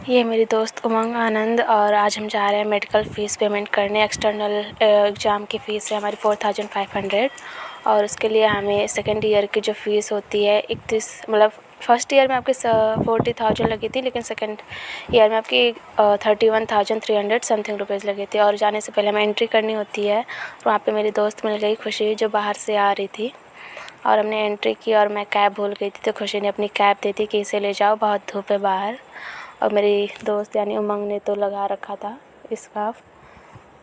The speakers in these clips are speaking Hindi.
ये मेरी दोस्त उमंग आनंद और आज हम जा रहे हैं मेडिकल फ़ीस पेमेंट करने। एक्सटर्नल एग्ज़ाम की फ़ीस है हमारी 4500 और उसके लिए हमें सेकेंड ईयर की जो फ़ीस होती है 31 मतलब फ़र्स्ट ईयर में आपकी 40,000 लगी थी, लेकिन सेकेंड ईयर में आपकी 31,300 समथिंग रुपीज़ लगी थी। और जाने से पहले हमें एंट्री करनी होती है। वहाँ पे मेरी दोस्त मिल गई खुशी, जो बाहर से आ रही थी, और हमने एंट्री की और मैं कैब भूल गई थी, तो खुशी ने अपनी कैब दी थी कि इसे ले जाओ, बहुत धूप है बाहर। और मेरी दोस्त यानी उमंग ने तो लगा रखा था स्कार्फ़,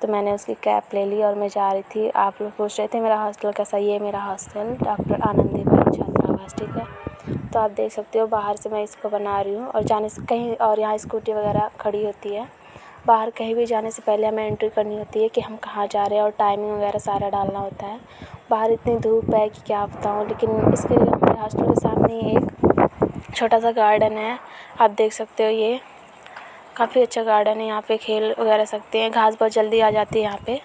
तो मैंने उसकी कैब ले ली और मैं जा रही थी। आप लोग पूछ रहे थे मेरा हॉस्टल कैसा, ये मेरा हॉस्टल डॉक्टर आनंदीबाई छात्रावास, ठीक है। तो आप देख सकते हो बाहर से मैं इसको बना रही हूँ। और जाने से कहीं और यहाँ स्कूटी वगैरह खड़ी होती है। बाहर कहीं भी जाने से पहले हमें एंट्री करनी होती है कि हम कहाँ जा रहे हैं, और टाइमिंग वगैरह सारा डालना होता है। बाहर इतनी धूप है कि क्या बताऊँ, लेकिन इसके लिए हमारे हॉस्टल के सामने ही एक छोटा सा गार्डन है, आप देख सकते हो। ये काफ़ी अच्छा गार्डन है, यहाँ पे खेल वगैरह सकते हैं। घास बहुत जल्दी आ जाती है यहाँ पे,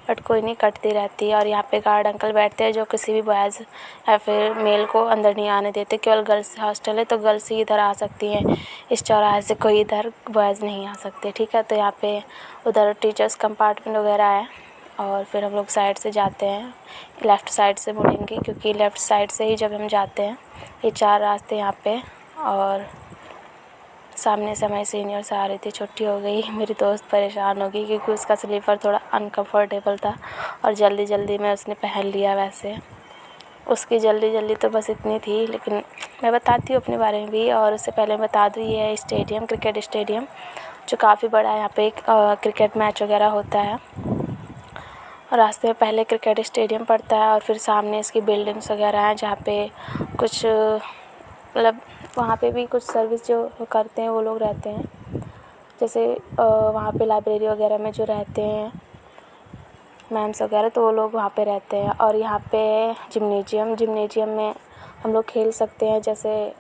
बट कोई नहीं, कटती रहती है। और यहाँ पे गार्ड अंकल बैठते हैं जो किसी भी बॉयज़ या फिर मेल को अंदर नहीं आने देते। केवल गर्ल्स हॉस्टल है, तो गर्ल्स ही इधर आ सकती हैं। इस चौराहे से कोई इधर बॉयज़ नहीं आ सकते, ठीक है। तो यहाँ पे उधर टीचर्स कंपार्टमेंट वगैरह है। और फिर हम लोग साइड से जाते हैं, लेफ़्ट साइड से मुड़ेंगे, क्योंकि लेफ़्ट साइड से ही जब हम जाते हैं, ये 4 रास्ते यहाँ पे। और सामने से हमारी सीनियर्स आ रही थी, छुट्टी हो गई। मेरी दोस्त परेशान हो गई क्योंकि उसका स्लीपर थोड़ा अनकम्फर्टेबल था और जल्दी जल्दी में उसने पहन लिया। वैसे उसकी जल्दी जल्दी तो बस इतनी थी, लेकिन मैं बताती हूँ अपने बारे में भी। और उससे पहले मैं बता दूँ, ये है स्टेडियम, क्रिकेट स्टेडियम, जो काफ़ी बड़ा है। यहाँ पे एक क्रिकेट मैच वगैरह होता है। और रास्ते में पहले क्रिकेट स्टेडियम पड़ता है और फिर सामने इसकी बिल्डिंग्स वगैरह हैं, जहाँ पे कुछ मतलब वहाँ पे भी कुछ सर्विस जो करते हैं वो लोग रहते हैं। जैसे वहाँ पे लाइब्रेरी वगैरह में जो रहते हैं मैम्स वगैरह, तो वो लोग वहाँ पे रहते हैं। और यहाँ पे जिम्नेजियम में हम लोग खेल सकते हैं, जैसे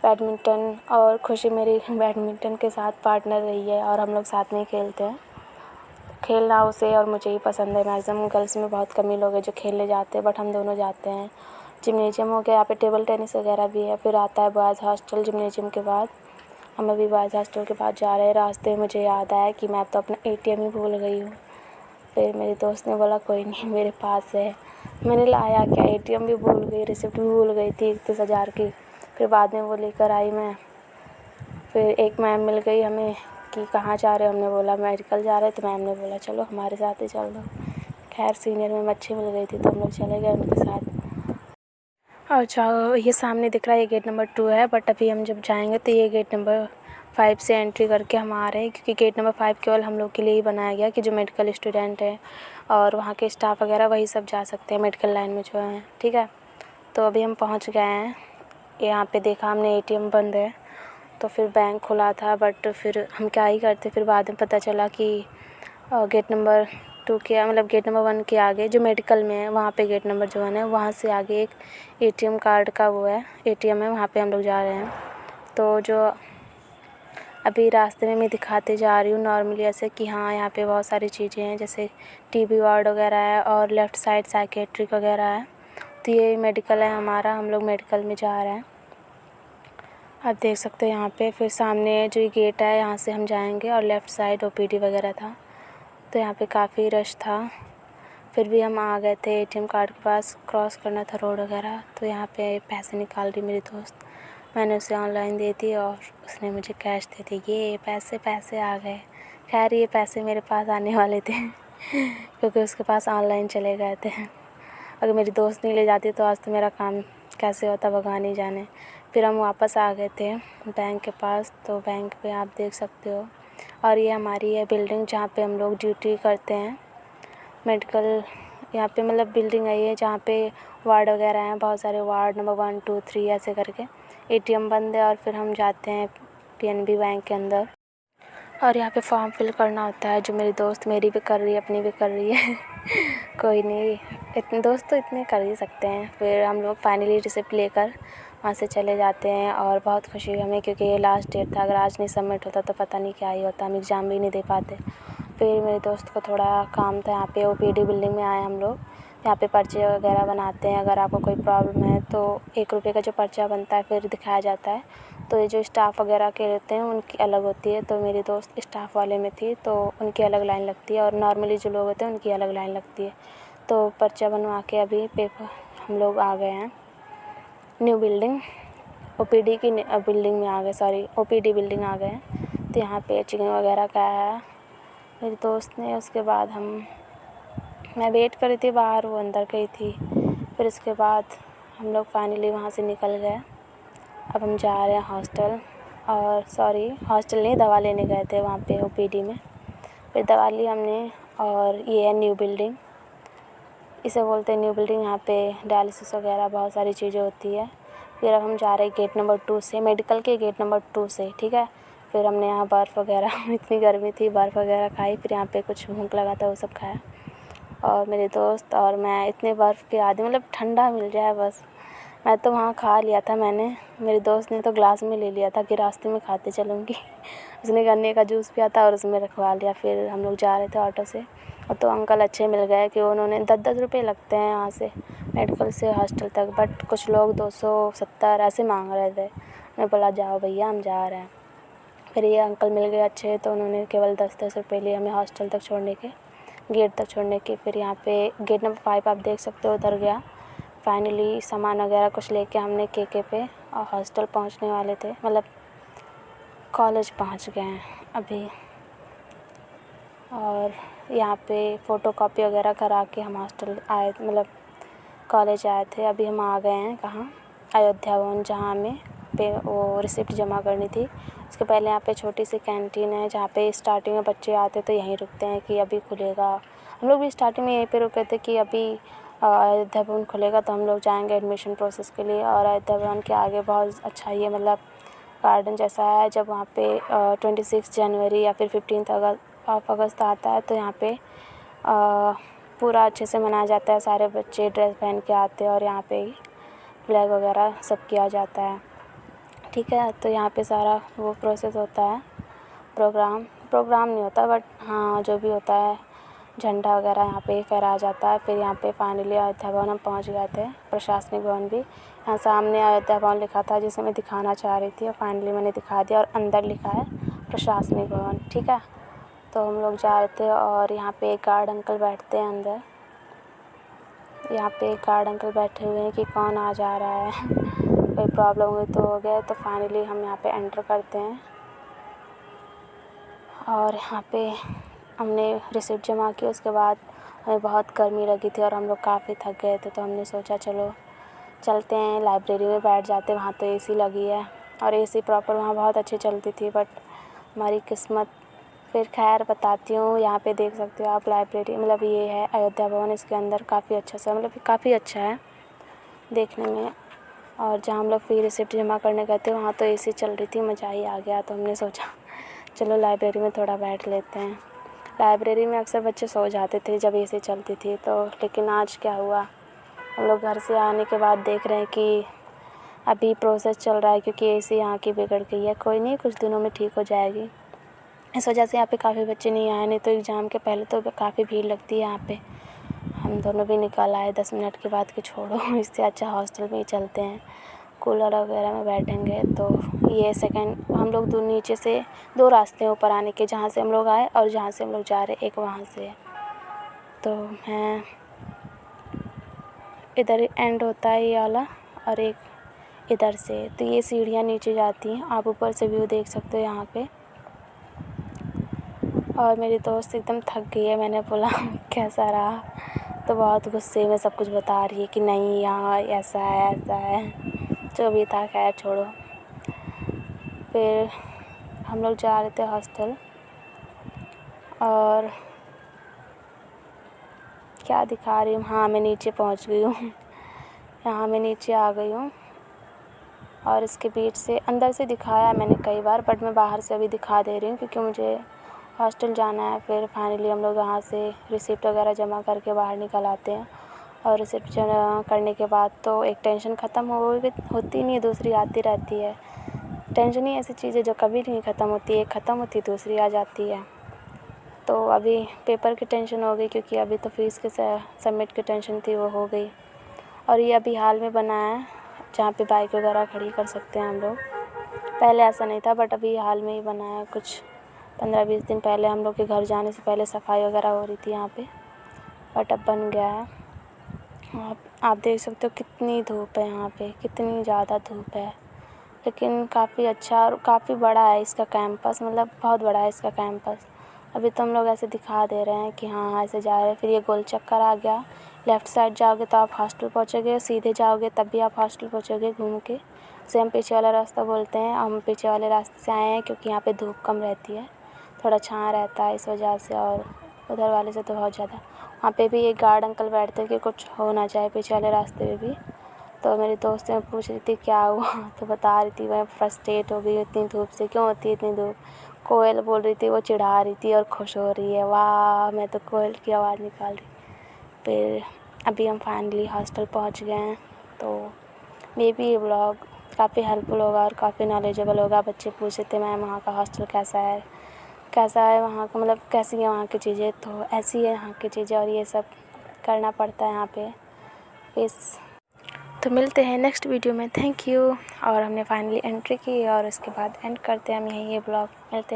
बैडमिंटन। और खुशी मेरी बैडमिंटन के साथ पार्टनर रही है और हम लोग साथ में ही खेलते हैं। खेलना उसे और मुझे ही पसंद है। मैक्सिमम गर्ल्स में बहुत कम ही लोग हैं जो खेलने जाते हैं, बट हम दोनों जाते हैं। जिम्नेजियम हो गया, यहाँ पे टेबल टेनिस वगैरह भी है। फिर आता है बॉयज़ हॉस्टल जिम्नेजियम के बाद। हम अभी बॉयज़ हॉस्टल के पास जा रहे हैं। रास्ते में मुझे याद आया कि मैं तो अपना ATM ही भूल गई हूँ। फिर मेरी दोस्त ने बोला कोई नहीं, मेरे पास है। मैंने लाया क्या, ATM भी भूल गई, रिसिप्ट भी भूल गई थी 31,000 की। फिर बाद में वो लेकर आई मैं। फिर एक मैम मिल गई हमें कि कहाँ जा रहे हो, हमने बोला मेडिकल जा रहे, तो मैम ने बोला चलो हमारे साथ ही चल दो। खैर सीनियर में अच्छी मिल गई थी, तो हम लोग चले गए उनके साथ। और जाओ, ये सामने दिख रहा है, ये गेट नंबर 2 है। बट अभी हम जब जाएंगे तो ये गेट नंबर 5 से एंट्री करके हम आ रहे हैं, क्योंकि गेट नंबर 5 केवल हम लोग के लिए ही बनाया गया कि जो मेडिकल स्टूडेंट है और वहाँ के स्टाफ वगैरह वही सब जा सकते हैं मेडिकल लाइन में जो हैं, ठीक है। तो अभी हम पहुँच गए हैं। यहाँ पे देखा हमने ATM बंद है, तो फिर बैंक खुला था, बट फिर हम क्या ही करते। फिर बाद में पता चला कि गेट नंबर 2 के मतलब गेट नंबर 1 के आगे जो मेडिकल में है, वहाँ पे गेट नंबर जो 1 है, वहाँ से आगे एक ATM कार्ड का वो है, ATM है, वहाँ पे हम लोग जा रहे हैं। तो जो अभी रास्ते में मैं दिखाते जा रही हूँ नॉर्मली ऐसे कि हाँ यहाँ पे बहुत सारी चीज़ें हैं, जैसे TB वार्ड वगैरह है और लेफ़्ट साइड साइकेट्रिक वगैरह है। तो ये मेडिकल है हमारा, हम लोग मेडिकल में जा रहे हैं, आप देख सकते हो यहाँ पे। फिर सामने जो गेट है यहाँ से हम जाएंगे और लेफ़्ट साइड OPD वगैरह था, तो यहाँ पे काफ़ी रश था। फिर भी हम आ गए थे ATM कार्ड के पास, क्रॉस करना था रोड वगैरह। तो यहाँ पे पैसे निकाल रही मेरी दोस्त, मैंने उसे ऑनलाइन दे दी और उसने मुझे कैश दे दी। ये पैसे आ गए। खैर ये पैसे मेरे पास आने वाले थे क्योंकि उसके पास ऑनलाइन चले गए थे। अगर मेरी दोस्त नहीं ले जाती तो आज तो मेरा काम कैसे होता भगवान ही जाने। फिर हम वापस आ गए थे बैंक के पास, तो बैंक पे आप देख सकते हो। और ये हमारी है बिल्डिंग जहाँ पे हम लोग ड्यूटी करते हैं मेडिकल। यहाँ पे मतलब बिल्डिंग है ये, जहाँ पे वार्ड वगैरह हैं, बहुत सारे वार्ड, नंबर 1 2 3 ऐसे करके। ATM बंद है और फिर हम जाते हैं PNB बैंक के अंदर। और यहाँ पे फॉर्म फिल करना होता है, जो मेरी दोस्त मेरी भी कर रही है, अपनी भी कर रही है कोई नहीं, इतने दोस्त तो इतने कर ही सकते हैं। फिर हम लोग फाइनली रिसिप्ट लेकर वहाँ से चले जाते हैं। और बहुत खुशी हुई हमें, क्योंकि ये लास्ट डेट था। अगर आज नहीं सबमिट होता तो पता नहीं क्या ही होता, हम एग्ज़ाम भी नहीं दे पाते। फिर मेरे दोस्त को थोड़ा काम था, यहाँ पे OPD बिल्डिंग में आए हम लोग। यहाँ पे पर्चे वगैरह बनाते हैं, अगर आपको कोई प्रॉब्लम है तो 1 रुपये का जो पर्चा बनता है फिर दिखाया जाता है, तो ये जो स्टाफ़ वगैरह के रहते हैं उनकी अलग होती है। तो मेरी दोस्त स्टाफ़ वाले में थी तो उनकी अलग लाइन लगती है और नॉर्मली जो लोग होते हैं उनकी अलग लाइन लगती है। तो पर्चा बनवा के अभी पेपर हम लोग आ गए हैं न्यू बिल्डिंग, ओपीडी की बिल्डिंग में आ गए, सॉरी ओपीडी बिल्डिंग आ गए हैं। तो यहाँ पे चेकिंग वगैरह का है मेरी दोस्त ने। उसके बाद मैं वेट कर रही थी बाहर, वो अंदर गई थी। फिर उसके बाद हम लोग फाइनली वहाँ से निकल गए। अब हम जा रहे हैं हॉस्टल, और सॉरी हॉस्टल नहीं, दवा लेने गए थे वहाँ पे ओपीडी में। फिर दवा ली हमने, और ये है न्यू बिल्डिंग, इसे बोलते हैं न्यू बिल्डिंग। यहाँ पे डायलिसिस वगैरह बहुत सारी चीज़ें होती है। फिर अब हम जा रहे हैं गेट नंबर 2 से, मेडिकल के गेट नंबर 2 से, ठीक है। फिर हमने यहाँ बर्फ़ वगैरह इतनी गर्मी थी, बर्फ़ वगैरह खाई। फिर यहाँ पे कुछ भूख लगा था वो सब खाया, और मेरे दोस्त और मैं इतने बर्फ़ के आदि, मतलब ठंडा मिल जाए बस। मैं तो वहाँ खा लिया था मैंने, मेरे दोस्त ने तो ग्लास में ले लिया था कि रास्ते में खाते चलूँगी। उसने गन्ने का जूस पिया था और उसमें रखवा लिया। फिर हम लोग जा रहे थे ऑटो से, और तो अंकल अच्छे मिल गए कि उन्होंने 10-10 रुपये लगते हैं यहाँ से मेडिकल से हॉस्टल तक, बट कुछ लोग 270 ऐसे मांग रहे थे। मैं बोला जाओ भैया हम जा रहे हैं। फिर ये अंकल मिल गए अच्छे, तो उन्होंने केवल 10-10 रुपये लिए हमें हॉस्टल तक छोड़ने के, गेट तक छोड़ने के। फिर यहाँ पे गेट नंबर 5 आप देख सकते हो, उधर गया। फाइनली सामान वगैरह कुछ लेके हमने केके पे, और हॉस्टल पहुँचने वाले थे, मतलब कॉलेज पहुँच गए हैं अभी। और यहाँ पे फ़ोटोकॉपी वगैरह करा के हम हॉस्टल आए, मतलब कॉलेज आए थे। अभी हम आ गए हैं कहाँ, अयोध्या भवन, जहाँ हमें वो रिसिप्ट जमा करनी थी। उसके पहले यहाँ पे छोटी सी कैंटीन है, जहाँ पे स्टार्टिंग में बच्चे आते तो यहीं रुकते हैं कि अभी खुलेगा। हम लोग भी स्टार्टिंग में यहीं पे रुके थे कि अभी अयोध्या भवन खुलेगा तो हम लोग जाएंगे एडमिशन प्रोसेस के लिए। और अयोध्या भवन के आगे बहुत अच्छा ये मतलब गार्डन जैसा है। जब वहाँ पे 26 जनवरी या फिर 15 अगस्त आता है तो यहाँ पे पूरा अच्छे से मनाया जाता है। सारे बच्चे ड्रेस पहन के आते हैं और यहाँ पे फ्लैग वगैरह सब किया जाता है, ठीक है। तो यहाँ पे सारा वो प्रोसेस होता है, प्रोग्राम नहीं होता बट हाँ जो भी होता है, झंडा वगैरह यहाँ पे फहराया जाता है। फिर यहाँ पे फाइनली अयोध्या भवन हम पहुँच गए थे, प्रशासनिक भवन भी। यहाँ सामने अयोध्या भवन लिखा था जिसे मैं दिखाना चाह रही थी, और फाइनली मैंने दिखा दिया, और अंदर लिखा है प्रशासनिक भवन, ठीक है। तो हम लोग जा रहे थे, और यहाँ पे एक गार्ड अंकल बैठते हैं अंदर। यहाँ पे एक गार्ड अंकल बैठे हुए हैं कि कौन आ जा रहा है कोई प्रॉब्लम हुई तो हो गया। तो फाइनली हम यहाँ पे एंटर करते हैं, और यहाँ पे हमने रिसिप्ट जमा की। उसके बाद हमें बहुत गर्मी लगी थी और हम लोग काफ़ी थक गए थे, तो हमने सोचा चलो चलते हैं लाइब्रेरी में बैठ जाते, वहाँ तो एसी लगी है, और एसी प्रॉपर वहाँ बहुत अच्छी चलती थी। बट हमारी किस्मत, फिर खैर बताती हूँ। यहाँ पे देख सकते हो आप लाइब्रेरी, मतलब ये है अयोध्या भवन। इसके अंदर काफ़ी अच्छा सा, मतलब काफ़ी अच्छा है देखने में। और जहाँ हम लोग फी रिसिप्ट जमा करने गए थे वहाँ तो एसी चल रही थी, मज़ा ही आ गया। तो हमने सोचा चलो लाइब्रेरी में थोड़ा बैठ लेते हैं। लाइब्रेरी में अक्सर बच्चे सो जाते थे जब एसी चलती थी, तो लेकिन आज क्या हुआ, हम लोग घर से आने के बाद देख रहे हैं कि अभी प्रोसेस चल रहा है, क्योंकि एसी यहाँ की बिगड़ गई है। कोई नहीं, कुछ दिनों में ठीक हो जाएगी। इस वजह से यहाँ पे काफ़ी बच्चे नहीं आए, नहीं तो एग्ज़ाम के पहले तो काफ़ी भीड़ लगती है यहाँ पे। हम दोनों भी निकल आए 10 मिनट के बाद कि छोड़ो इससे अच्छा हॉस्टल में ही चलते हैं, कूलर वगैरह में बैठेंगे। तो ये सेकंड, हम लोग नीचे से 2 रास्ते हैं ऊपर आने के, जहाँ से हम लोग आए और जहाँ से हम लोग जा रहे, एक वहाँ से। तो मैं इधर एंड होता है ये वाला, और एक इधर से। तो ये सीढ़ियाँ नीचे जाती हैं, आप ऊपर से व्यू देख सकते हो यहाँ पे। और मेरी दोस्त एकदम थक गई है, मैंने बोला कैसा रहा, तो बहुत गुस्से में सब कुछ बता रही है कि नहीं यहाँ ऐसा है जो भी था, खैर छोड़ो। फिर हम लोग जा रहे थे हॉस्टल, और क्या दिखा रही हूँ, हाँ मैं नीचे पहुँच गई हूँ यहाँ मैं नीचे आ गई हूँ। और इसके बीच से अंदर से दिखाया मैंने कई बार, बट मैं बाहर से अभी दिखा दे रही हूँ क्योंकि मुझे हॉस्टल जाना है। फिर फाइनली हम लोग यहाँ से रिसिप्ट वगैरह जमा करके बाहर निकल आते हैं, और रिसिप्ट जमा करने के बाद तो एक टेंशन ख़त्म होती नहीं, दूसरी आती रहती है। टेंशन ही ऐसी चीज़ है जो कभी नहीं ख़त्म होती, एक ख़त्म होती दूसरी आ जाती है। तो अभी पेपर की टेंशन हो गई, क्योंकि अभी तो फ़ीस के सबमिट की टेंशन थी, वो हो गई। और ये अभी हाल में बना है जहाँ पे बाइक वगैरह खड़ी कर सकते हैं हम लोग। पहले ऐसा नहीं था, बट अभी हाल में ही बना है, कुछ 15-20 दिन पहले हम लोग के घर जाने से पहले सफाई वगैरह हो रही थी यहाँ पे, बट अब बन गया है। आप देख सकते हो कितनी धूप है यहाँ पे, कितनी ज़्यादा धूप है, लेकिन काफ़ी अच्छा और काफ़ी बड़ा है इसका कैंपस, मतलब बहुत बड़ा है इसका कैंपस। अभी तो हम लोग ऐसे दिखा दे रहे हैं कि हाँ ऐसे जा रहे हैं, फिर ये गोल चक्कर आ गया, लेफ़्ट साइड जाओगे तो आप हॉस्टल पहुँचोगे, सीधे जाओगे तब भी आप हॉस्टल पहुँचोगे घूम के। उसे हम पीछे वाला रास्ता बोलते हैं, हम पीछे वाले रास्ते से आए हैं क्योंकि यहाँ पे धूप कम रहती है, थोड़ा छाँव रहता है इस वजह से, और उधर वाले से तो बहुत ज़्यादा। वहाँ पे भी एक गार्ड अंकल बैठते हैं कि कुछ हो ना जाए पीछे वाले रास्ते में भी। तो मेरी दोस्त मैं पूछ रही थी क्या हुआ, तो बता रही थी मैं फ्रस्ट्रेट हो गई इतनी धूप से, क्यों होती है इतनी धूप। कोयल बोल रही थी, वो चिढ़ा रही थी और खुश हो रही है, वाह मैं तो कोयल की आवाज़ निकाल रही। फिर अभी हम फाइनली हॉस्टल पहुंच गए हैं, तो मे बी ये ब्लॉग काफ़ी हेल्पफुल होगा और काफ़ी नॉलेजेबल होगा। बच्चे पूछ रहे थे मैम वहाँ का हॉस्टल कैसा है वहाँ का, मतलब कैसी है वहाँ की चीज़ें, तो ऐसी है यहाँ की चीज़ें और ये सब करना पड़ता है यहाँ पे। तो मिलते हैं नेक्स्ट वीडियो में, थैंक यू। और हमने फाइनली एंट्री की और उसके बाद एंड करते हैं हम यहीं ये ब्लॉग, मिलते हैं।